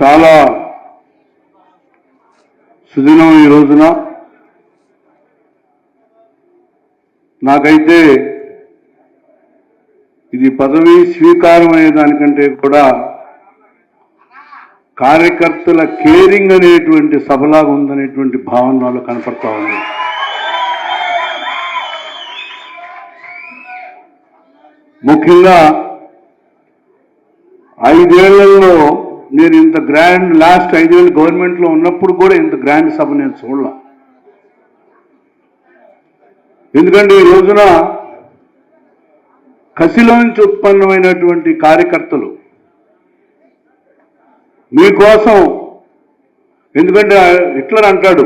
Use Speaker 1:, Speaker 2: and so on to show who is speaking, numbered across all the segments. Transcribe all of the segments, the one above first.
Speaker 1: చాలా సుదినం ఈ రోజున. నాకైతే ఇది పదవి స్వీకారం అనే దానికంటే కూడా కార్యకర్తల కేరింగ్ అనేటువంటి సభలాగా ఉందనేటువంటి భావన నాలో కనపడతా ఉంది. ముఖ్యంగా 5 ఏళ్లలో నేను ఇంత గ్రాండ్, లాస్ట్ 5 ఏళ్ళు గవర్నమెంట్లో ఉన్నప్పుడు కూడా ఇంత గ్రాండ్ సభ నేను చూడలే. ఎందుకంటే ఈ రోజున కసిలో నుంచి ఉత్పన్నమైనటువంటి కార్యకర్తలు మీకోసం, ఎందుకంటే హిట్లర్ అంటాడు,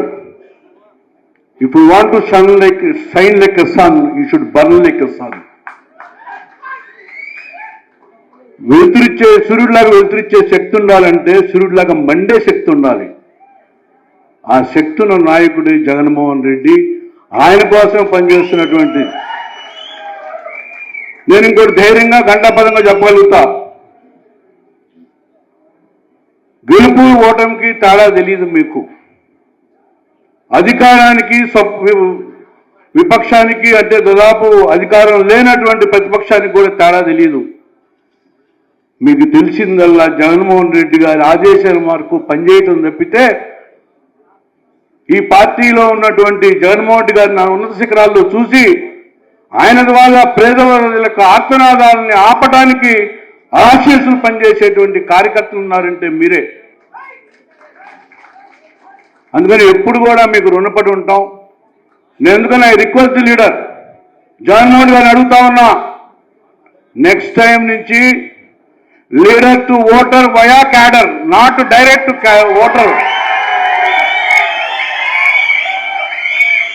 Speaker 1: if you want to shine like a sun you should burn like a sun. వెలుతురిచ్చే సూర్యుడిలాగా వెలుతురిచ్చే శక్తి ఉండాలంటే సూర్యుడిలాగా మండే శక్తి ఉండాలి. ఆ శక్తి ఉన్న నాయకుడు జగన్మోహన్ రెడ్డి. ఆయన కోసం పనిచేస్తున్నటువంటి నేను ఇంకోటి ధైర్యంగా గంటాపదంగా చెప్పగలుగుతా, గెలుపు ఓటమికి తేడా తెలియదు మీకు. అధికారానికి విపక్షానికి, అంటే దాదాపు అధికారం లేనటువంటి ప్రతిపక్షానికి కూడా తేడా తెలియదు. మీకు తెలిసిందల్లా జగన్మోహన్ రెడ్డి గారి ఆదేశాల మేరకు పనిచేయటం తప్పితే ఈ పార్టీలో ఉన్నటువంటి జగన్మోహన్ రెడ్డి గారిని ఉన్నత శిఖరాల్లో చూసి ఆయన ద్వారా పేదవర్గులకు ఆత్మనాదాలని ఆపటానికి ఆశీస్సులు పనిచేసేటువంటి కార్యకర్తలు ఉన్నారంటే మీరే. అందుకని ఎప్పుడు కూడా మీకు రుణపడి ఉంటాం. నేను ఎందుకని I request the leader Jaganmohan గారిని అడుగుతా ఉన్నా, నెక్స్ట్ టైం నుంచి leader to voter via cadre, not direct voter.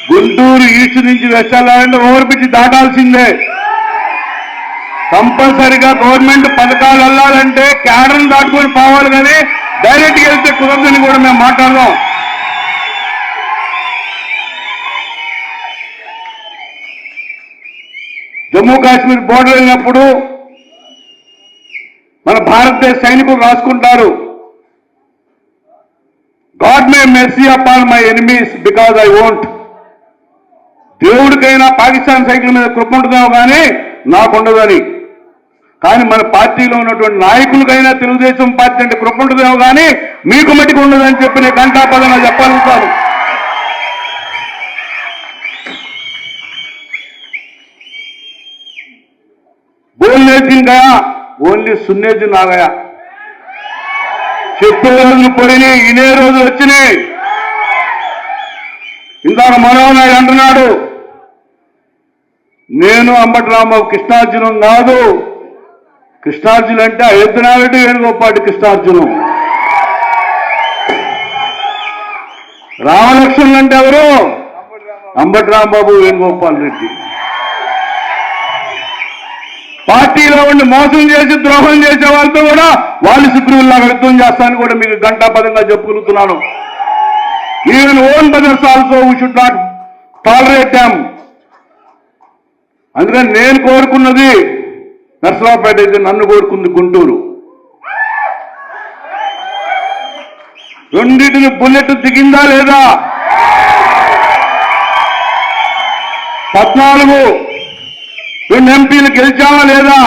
Speaker 1: Guntur east నుంచి వెస్ట్ వెళ్ళాలంటే ఓవర్ బ్రిడ్జ్ దాటాల్సిందే. కంపల్సరిగా గవర్నమెంట్ పథకాలు వెళ్ళాలంటే క్యాడర్ని దాటుకొని పోవాలి, కానీ డైరెక్ట్గా వెళ్తే కుదరదని కూడా మేము మాట్లాడదాం. జమ్మూ కాశ్మీర్ బోర్డర్ వెళ్ళినప్పుడు మన భారతదేశ సైనికులు రాసుకుంటారు, God may mercy upon my enemies because I won't. దేవుడికైనా పాకిస్తాన్ సైకిల్ మీద కృప ఉంటుందేమో కానీ నాకుండదని. కానీ మన పార్టీలో ఉన్నటువంటి నాయకులకైనా తెలుగుదేశం పార్టీ అంటే కృప ఉంటుందేమో కానీ మీకు మటుకు ఉండదని చెప్పి నేను గంటాపదంగా చెప్పాలనుకుంటాను. बोलने दिन गया ఓన్లీ సున్నే दिन आ गया. చెప్పే రోజులు పోయినాయి, ఇనే రోజులు వచ్చినాయి. ఇందాక మనోహర్ అంటున్నాడు, నేను అంబటి రాంబాబు కృష్ణార్జునం కాదు. కృష్ణార్జును అంటే అయోధ్యనారెడ్డి వేణుగోపాటి కృష్ణార్జునం. రామలక్ష్మణులు అంటే ఎవరు? అంబటి రాంబాబు వేణుగోపాల్ రెడ్డి. పార్టీలో ఉండి మోసం చేసి ద్రోహం చేసే వాళ్ళతో కూడా వాళ్ళు శుక్రువుల్లాగా యుద్ధం చేస్తానని కూడా మీకు గంటాపదంగా చెప్పుకుంటున్నాను. Even own brothers also we should not tolerate them. అందుకని నేను కోరుకున్నది నర్సరావుపేట, అయితే నన్ను కోరుకుంది గుంటూరు. రెండింటిని బుల్లెట్ దిగిందా లేదా? 14 2 ఎంపీలు గెలిచామా లేదా?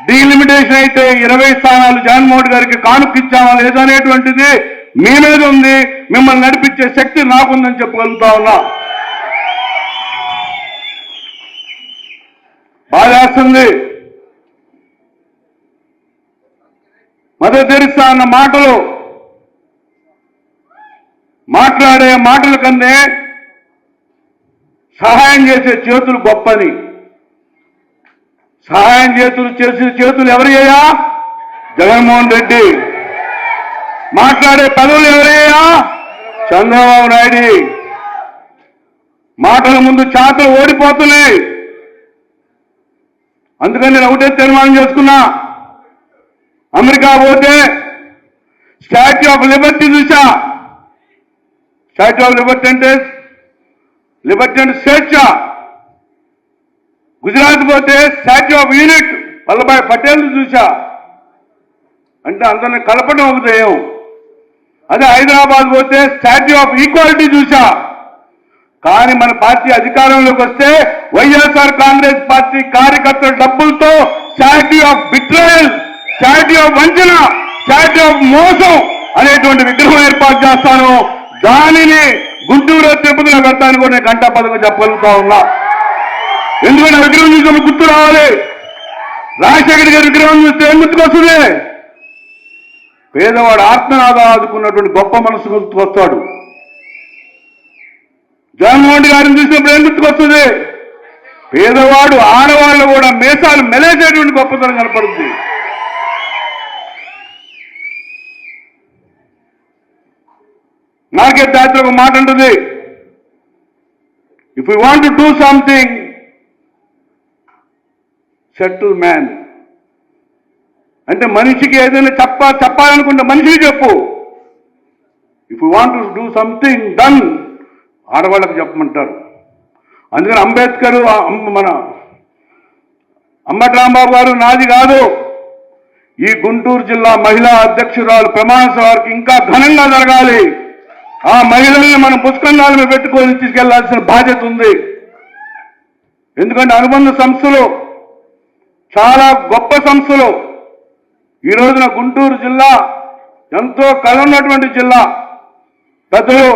Speaker 1: డీలిమిటేషన్ అయితే 20 స్థానాలు జగన్మోహన్ గారికి కానుకిచ్చామా లేదా అనేటువంటిది మీ మీద ఉంది. మిమ్మల్ని నడిపించే శక్తి నాకుందని చెప్పగలుగుతా ఉన్నా. బాధేస్తుంది. మదర్ తెరిసా అన్న మాటలు, మాట్లాడే మాటల కన్నా సహాయం చేసే చేతులు గొప్పని. సహాయం చేసే చేతులు ఎవరయ్యా? జగన్మోహన్ రెడ్డి. మాట్లాడే పదవులు ఎవరయ్యా? చంద్రబాబు నాయుడు. మాటల ముందు చాతలు ఓడిపోతున్నాయి. అందుకని నేను ఒకటే తీర్మానం చేసుకున్నా, అమెరికా పోతే స్టాచ్యూ ఆఫ్ లిబర్టీ చూసా. స్టాచ్యూ ఆఫ్ లిబర్టీ అంటే లిబర్టీ అంటే స్వేచ్ఛ. గుజరాత్ పోతే statue of unit Vallabhbhai Patel చూసా. అంటే అందరిని కలపడం ఒక ధ్యేయం. అదే హైదరాబాద్ పోతే స్టాట్యూ ఆఫ్ ఈక్వాలిటీ చూసా. కానీ మన పార్టీ అధికారంలోకి వస్తే వైఎస్ఆర్ కాంగ్రెస్ పార్టీ కార్యకర్తల డబ్బులతో statue of betrayal, statue of వంచన, స్టాట్యూ ఆఫ్ మోసం అనేటువంటి విగ్రహం ఏర్పాటు చేస్తాను. దానిని గుంటూరు తిరుపతిలో పెడతాను కూడా నేను గంటాపదంగా చెప్పగలుగుతా ఉన్నా. ఎందుకంటే విగ్రహం చూసినప్పుడు గుర్తు రావాలి. రాజశేఖర గారి విగ్రహం చూస్తే ఏం గుర్తుకొస్తుంది? పేదవాడు ఆత్మనాథం ఆదుకున్నటువంటి గొప్ప మనసు గుర్తుకొస్తాడు. జగన్మోహన్ గారిని చూసినప్పుడు ఏం గుర్తుకొస్తుంది? పేదవాడు ఆడవాళ్ళు కూడా మేసాలు మెలేసేటువంటి గొప్పతనం కనపడుతుంది. నాకే దాంట్లో ఒక మాట ఉంటుంది, if you want to do something set to man. అంటే మనిషికి ఏదైనా చెప్పాలనుకుంటే మనిషికి చెప్పు. If you want to do something done ఆడవాళ్ళకి చెప్పమంటారు. అందుకని అంబేద్కర్ మన అంబటి రాంబాబు గారు నాది కాదు, ఈ గుంటూరు జిల్లా మహిళా అధ్యక్షురాలు ప్రమాణోత్సవానికి ఇంకా ఘనంగా జరగాలి. ఆ మహిళల్ని మనం పుష్కరాల మీద పెట్టుకొని తీసుకెళ్లాల్సిన బాధ్యత ఉంది. ఎందుకంటే అనుబంధ సంస్థలు చాలా గొప్ప సంస్థలు. ఈ రోజున గుంటూరు జిల్లా ఎంతో కళ ఉన్నటువంటి జిల్లా. పెద్దలు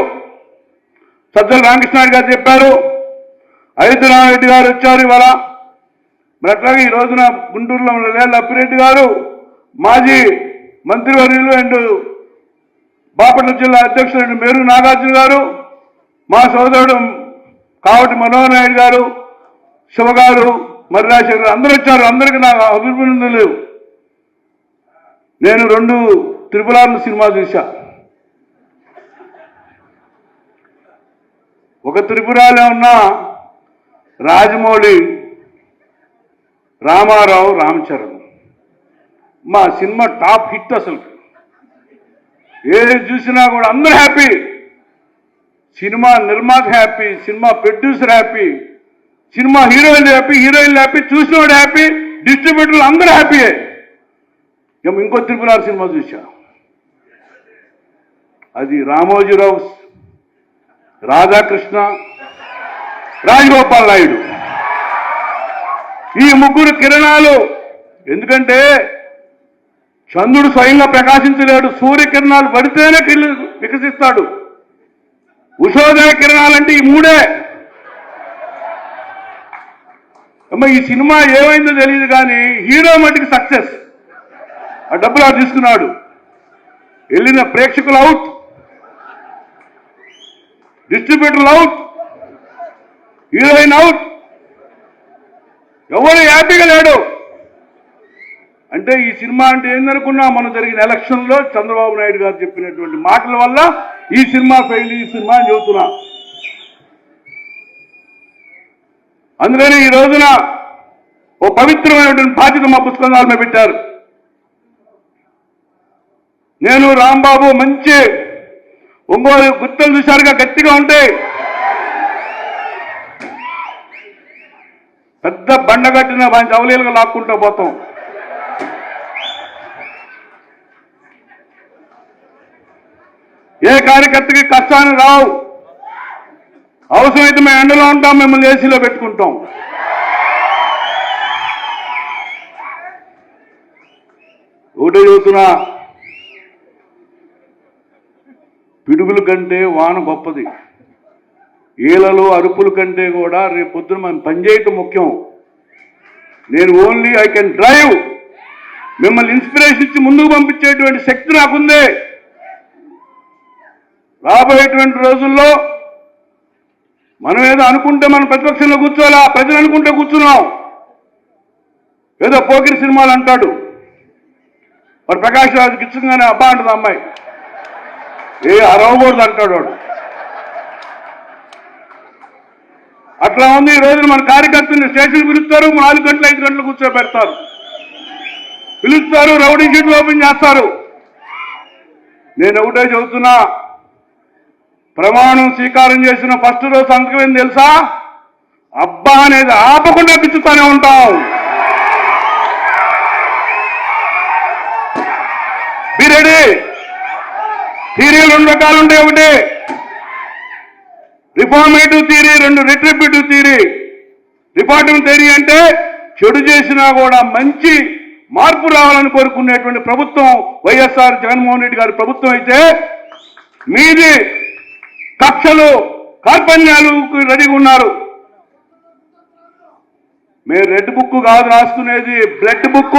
Speaker 1: సజ్జల రామకృష్ణారెడ్డి గారు చెప్పారు, అయోధ్యనారాయణ గారు వచ్చారు ఇవాళ. మరి అట్లాగే ఈ రోజున గుంటూరులో ఉన్న అప్పిరెడ్డి గారు, మాజీ మంత్రివర్యులు అండ్ బాపట్ల జిల్లా అధ్యక్షుడు మేరు నాగార్జున గారు, మా సోదరుడు కావటి మనోహర్ నాయుడు గారు, శివగారు, మర్రాశేఖర్ గారు అందరూ వచ్చారు. అందరికీ నాకు అభినందనలు. నేను 2 త్రిపురాలు సినిమా చూశా. ఒక త్రిపురాలో ఉన్న రాజమౌళి, రామారావు, రామచరణ్. మా సినిమా టాప్ హిట్. అసలు ఏది చూసినా కూడా అందరూ హ్యాపీ. సినిమా నిర్మాత హ్యాపీ, సినిమా ప్రొడ్యూసర్ హ్యాపీ, సినిమా హీరోయిన్ హ్యాపీ, చూసినవాడు హ్యాపీ, డిస్ట్రిబ్యూటర్లు అందరూ హ్యాపీయే. ఇంకో త్రిపురాల సినిమా చూసా. అది రామోజీరావు, రాధాకృష్ణ, రాజగోపాల్ నాయుడు, ఈ 3 కిరణాలు. ఎందుకంటే చంద్రుడు స్వయంగా ప్రకాశించలేడు, సూర్యకిరణాలు పడితేనే వికసిస్తాడు. ఉషోదయ కిరణాలంటే ఈ 3. అమ్మ ఈ సినిమా ఏమైందో తెలియదు కానీ హీరో మటుకు సక్సెస్. ఆ డబ్బులు తీసుకున్నాడు. వెళ్ళిన ప్రేక్షకులు అవుట్, డిస్ట్రిబ్యూటర్లు అవుట్, హీరోయిన్ అవుట్, ఎవరు హ్యాపీగా లేడు. అంటే ఈ సినిమా అంటే ఏందనుకున్నా, మనం జరిగిన ఎలక్షన్లో చంద్రబాబు నాయుడు గారు చెప్పినటువంటి మాటల వల్ల ఈ సినిమా ఫెయిల్, ఈ సినిమా అని చెబుతున్నా. అందుకని ఈ రోజున ఓ పవిత్రమైనటువంటి బాధ్యత మా పుస్తకాల మీద పెట్టారు. నేను రాంబాబు మంచి ఒంగోలు గుర్తులు చూశారుగా, గట్టిగా ఉంటాయి. పెద్ద బండ కట్టిన మంచి అవలీలుగా లాక్కుంటూ పోతాం. ఏ కార్యకర్తకి కష్టాన్ని రావు. అవసరమైతే మేము ఎండలో ఉంటాం, మిమ్మల్ని ఏసీలో పెట్టుకుంటాం. ఒకటే చెబుతున్నా, పిడుగుల కంటే వాన గొప్పది. ఈలలు అరుపుల కంటే కూడా రేపు పొద్దున మనం పనిచేయటం ముఖ్యం. నేను ఓన్లీ ఐ కెన్ డ్రైవ్. మిమ్మల్ని ఇన్స్పిరేషన్ ఇచ్చి ముందుకు పంపించేటువంటి శక్తి నాకుంది. రాబోయేటువంటి రోజుల్లో మనం ఏదో అనుకుంటే మనం ప్రతిపక్షంలో కూర్చోవాలా, ప్రజలు అనుకుంటే కూర్చున్నాం. ఏదో పోకిరి సినిమాలు అంటాడు, మరి ప్రకాష్ రాజుకి ఇచ్చగానే అబ్బా అంటుంది అమ్మాయి, ఏ అరవకూడదు అంటాడు వాడు. అట్లా ఉంది. ఈ రోజున మన కార్యకర్తల్ని స్టేషన్ పిలుస్తారు, 4 గంటలు 5 గంటలు కూర్చోబెడతారు, పిలుస్తారు, రౌడీ షీట్లు ఓపెన్ చేస్తారు. నేను ఒకటే చెబుతున్నా, ప్రమాణం స్వీకారం చేసిన ఫస్ట్ రోజు సంతకం ఏం తెలుసా? అబ్బా అనేది ఆపకుండా పిచ్చుతానే ఉంటాం. Be ready. థియరీలు 2 రకాలు ఉంటాయి. ఒకటి reformative theory, 2 retributive theory. Reformative theory అంటే చెడు చేసినా కూడా మంచి మార్పు రావాలని కోరుకునేటువంటి ప్రభుత్వం వైఎస్ఆర్ జగన్మోహన్ రెడ్డి గారి ప్రభుత్వం అయితే, మీది కక్షలు కార్పణ్యాలు రెడీగా ఉన్నారు. మీరు రెడ్ బుక్ కాదు రాసుకునేది, బ్లడ్ బుక్.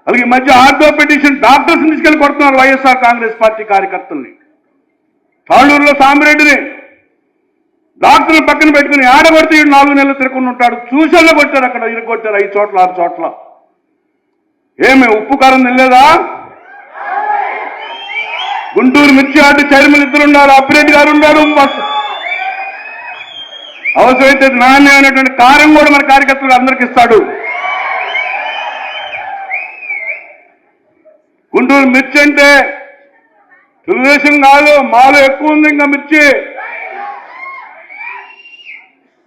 Speaker 1: అలాగే ఈ మధ్య ఆర్థోపెడిషన్ డాక్టర్స్ తీసుకెళ్లి కొడుతున్నారు వైఎస్ఆర్ కాంగ్రెస్ పార్టీ కార్యకర్తల్ని. తాళ్ళూరులో సామిరెడ్డిని డాక్టర్లు పక్కన పెట్టుకుని ఆడగొడితే 4 నెలలు తిరగకుండా ఉంటాడు. చూసల్లో కొట్టారు, అక్కడ ఇరగొట్టారు 5 చోట్ల 6 చోట్ల. ఏమి ఉప్పు కారం తినలేదా? గుంటూరు మిర్చి ఆర్డు చైర్మన్ 2 ఉన్నారు, అప్పిరెడ్డి గారు ఉన్నారు. అవసరమైతే నాణ్యమైనటువంటి కారం కూడా మన కార్యకర్తలు అందరికి ఇస్తాడు. గుంటూరు మిర్చి అంటే తెలుగుదేశం కాదు, మాలో ఎక్కువ ఉంది ఇంకా మిర్చి.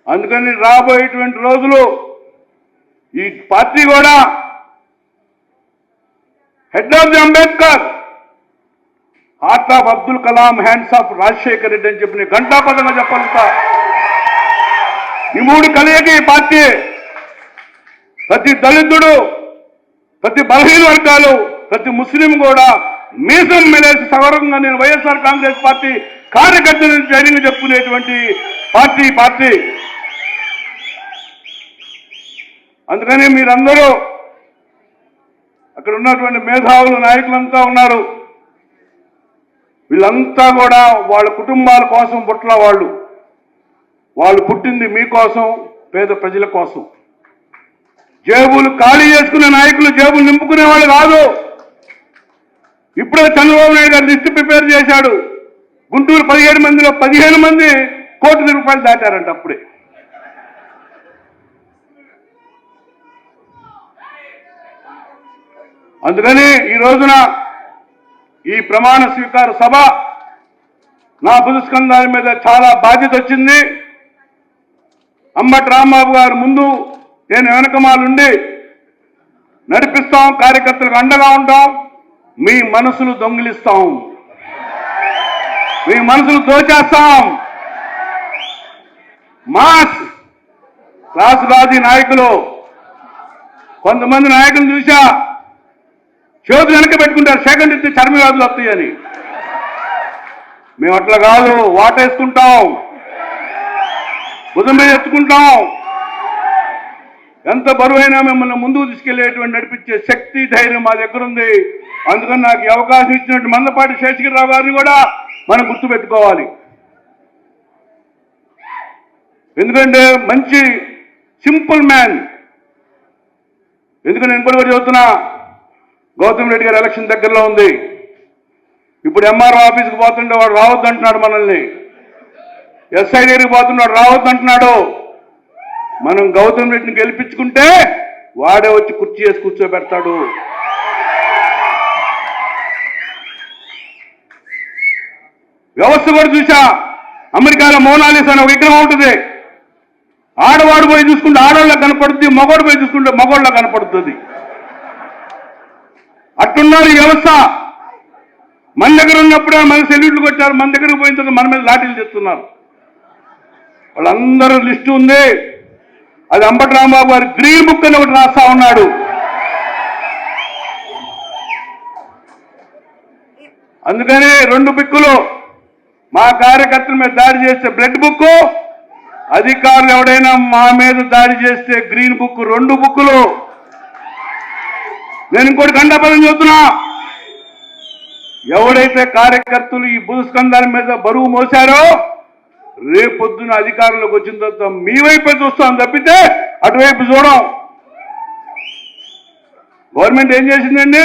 Speaker 1: అందుకని రాబోయేటువంటి రోజులు ఈ పార్టీ కూడా head of the Ambedkar, heart of Abdul Kalam, hands of Rajasekhar Reddy అని చెప్పిన ఘంటాపదంగా చెప్పాలంట. ఈ 3 కలియక ఈ పార్టీ ప్రతి దళితుడు, ప్రతి బలహీన వర్గాలు, ప్రతి ముస్లిం కూడా మీసం మెలేసి సగౌరవంగా నేను వైఎస్ఆర్ కాంగ్రెస్ పార్టీ కార్యకర్తలను ధైర్యంగా చెప్పుకునేటువంటి పార్టీ. అందుకని మీరందరూ అక్కడ ఉన్నటువంటి మేధావులు నాయకులంతా ఉన్నారు. వీళ్ళంతా కూడా వాళ్ళ కుటుంబాల కోసం పుట్ల వాళ్ళు పుట్టింది మీకోసం, పేద ప్రజల కోసం. జేబులు ఖాళీ చేసుకునే నాయకులు జేబులు నింపుకునే వాళ్ళు కాదు. ఇప్పుడే చంద్రబాబు నాయుడు గారు లిస్టు ప్రిపేర్ చేశాడు. గుంటూరు 17 మందిలో 15 మంది ₹1 కోటి దాటారంట అప్పుడే. అందుకని ఈ రోజున ఈ ప్రమాణ స్వీకార సభ నా భుజస్కంధాల మీద చాలా బాధ్యత వచ్చింది. అంబటి రాంబాబు గారు ముందు, నేను వెనకమాలుండి నడిపిస్తాం, కార్యకర్తలకు అండగా ఉంటాం. మీ మనసులు దొంగిలిస్తాం, మీ మనసులు దోచేస్తాం. మాస్ క్లాసు రాజీ నాయకులు, కొంతమంది నాయకులు చూసా చేతులు వెనక పెట్టుకుంటారు, సెకండ్ ఇస్తే చర్మ వ్యాధులు వస్తాయని. మేము అట్లా కాదు, వాటేసుకుంటాం, భుజం మీద ఎత్తుకుంటాం. ఎంత బరువైనా మిమ్మల్ని ముందుకు తీసుకెళ్లేటువంటి నడిపించే శక్తి, ధైర్యం మా దగ్గర ఉంది. అందుకని నాకు ఈ అవకాశం ఇచ్చినట్టు మందపాటి శేషగిరిరావు గారిని కూడా మనం గుర్తుపెట్టుకోవాలి. ఎందుకంటే మంచి సింపుల్ మ్యాన్. ఎందుకంటే నేను కూడా చెబుతున్నా, గౌతమ్ రెడ్డి గారి ఎలక్షన్ దగ్గరలో ఉంది. ఇప్పుడు ఎంఆర్ఓ ఆఫీస్కి పోతుంటే వాడు రావద్దంటున్నాడు మనల్ని, ఎస్ఐ దగ్గరికి పోతున్నాడు రావద్దంటున్నాడు. మనం గౌతమ్ రెడ్డిని గెలిపించుకుంటే వాడే వచ్చి కుర్చీ వేసి కూర్చోబెడతాడు. వ్యవస్థ కూడా చూసా, అమెరికాలో మోనాలిసా అని ఒక విగ్రహం ఉంటుంది. ఆడవాడు పోయి చూసుకుంటే ఆడవాళ్ళకి కనపడుతుంది, మగవాడు పోయి చూసుకుంటే మగవాళ్ళకి కనపడుతుంది. అట్టున్నారు ఈ వ్యవస్థ. మన దగ్గర ఉన్నప్పుడే మన సెల్యూట్లు కొట్టారు, మన దగ్గరకు పోయిన తర్వాత మన మీద లాఠీలు తెస్తున్నారు. వాళ్ళందరూ లిస్టు ఉంది. అది అంబటి రాంబాబు గారు గ్రీన్ బుక్ అని ఒకటి రాస్తా ఉన్నాడు. అందుకని 2 బుక్కులు, మా కార్యకర్తల మీద దాడి చేస్తే బ్లడ్ బుక్, అధికారులు ఎవడైనా మా మీద దాడి చేస్తే గ్రీన్ బుక్, 2 బుక్కులు. నేను ఇంకోటి గండాపదం చెబుతున్నా, ఎవడైతే కార్యకర్తలు ఈ భూస్కంధాల మీద బరువు మోసారో రేపొద్దున అధికారంలోకి వచ్చిన తర్వాత మీ వైపే చూస్తాం తప్పితే అటువైపు చూడం. గవర్నమెంట్ ఏం చేసిందండి?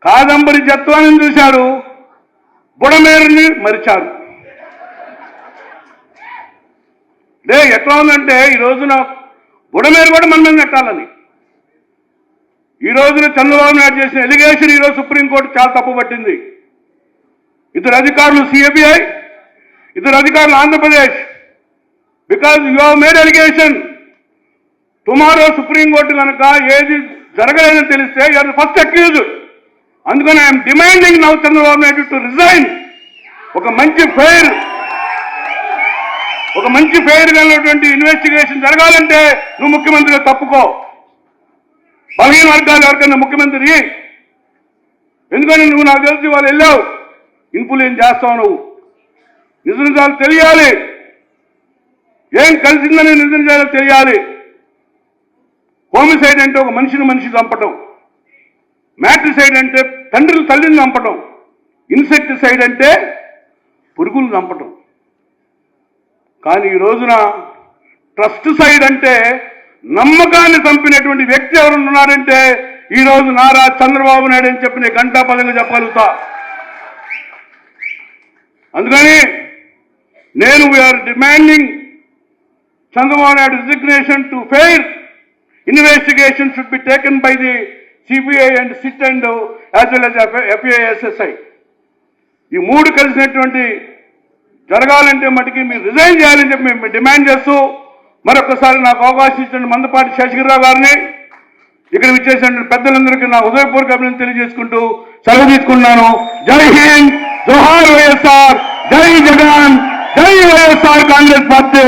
Speaker 1: కాదంబరి జత్వాన్ని చూశారు, బుడమేరుని మరిచారు. ఎట్లా ఉందంటే ఈ రోజున బుడమేరు కూడా మన మీద నెట్టాలని. ఈ రోజున చంద్రబాబు నాయుడు చేసిన ఎలిగేషన్ ఈరోజు సుప్రీంకోర్టు చాలా తప్పు పట్టింది. 2 అధికారులు సిబిఐ, 2 అధికారులు Andhra Pradesh. Because you have made allegation tomorrow supreme court కనుక ఏది జరగలేదని తెలిస్తే యూఆర్ ద ఫస్ట్ అక్యూజ్డ్. అందుకని I'm demanding now Chandrababu Naidu to resign. ఒక మంచి ఫెయిర్ కలిగినటువంటి ఇన్వెస్టిగేషన్ జరగాలంటే నువ్వు ముఖ్యమంత్రిగా తప్పుకో. బలహీన వర్గాలు ఎవరికైనా ముఖ్యమంత్రి. ఎందుకని నువ్వు నాకు తెలిసి వాళ్ళు వెళ్ళావు, ఇన్ఫ్లుయెన్స్ చేస్తావు. నువ్వు నిజాలు తెలియాలి, ఏం కలిసిందని నిజాలు తెలియాలి. హోమిసైడ్ అంటే ఒక మనిషి చంపటం, మ్యాట్రిసైడ్ అంటే తండ్రులు తల్లిని చంపటం, ఇన్సెక్టిసైడ్ అంటే పురుగులు చంపటం. కానీ ఈ రోజున ట్రస్ట్ సైడ్ అంటే నమ్మకాన్ని చంపినటువంటి వ్యక్తి ఎవరు ఉన్నారంటే ఈ రోజు నారా చంద్రబాబు నాయుడు అని చెప్పి నేను ఘంటాపదంగా చెప్పగలుగుతా. అందుకని నేను we are demanding Chandrababu Naidu resignation to fair investigation should be taken by the CBI and SIT and as well as FASSI. ఈ మూడు కలిసినటువంటి జరగాలంటే మటుకి మీరు రిజైన్ చేయాలని చెప్పి మేము డిమాండ్ చేస్తూ మరొకసారి నాకు అవకాశం ఇచ్చిన మందపాటి శేషగిరిరావు గారిని, ఇక్కడ విచ్చేసిన పెద్దలందరికీ నా హృదయపూర్వక అభినందన తెలియజేసుకుంటూ సెలవు తీసుకున్నాను. జై హింద్, జోహార్ వైఎస్ఆర్, జై జగన్, జై వైఎస్ఆర్ కాంగ్రెస్ పార్టీ.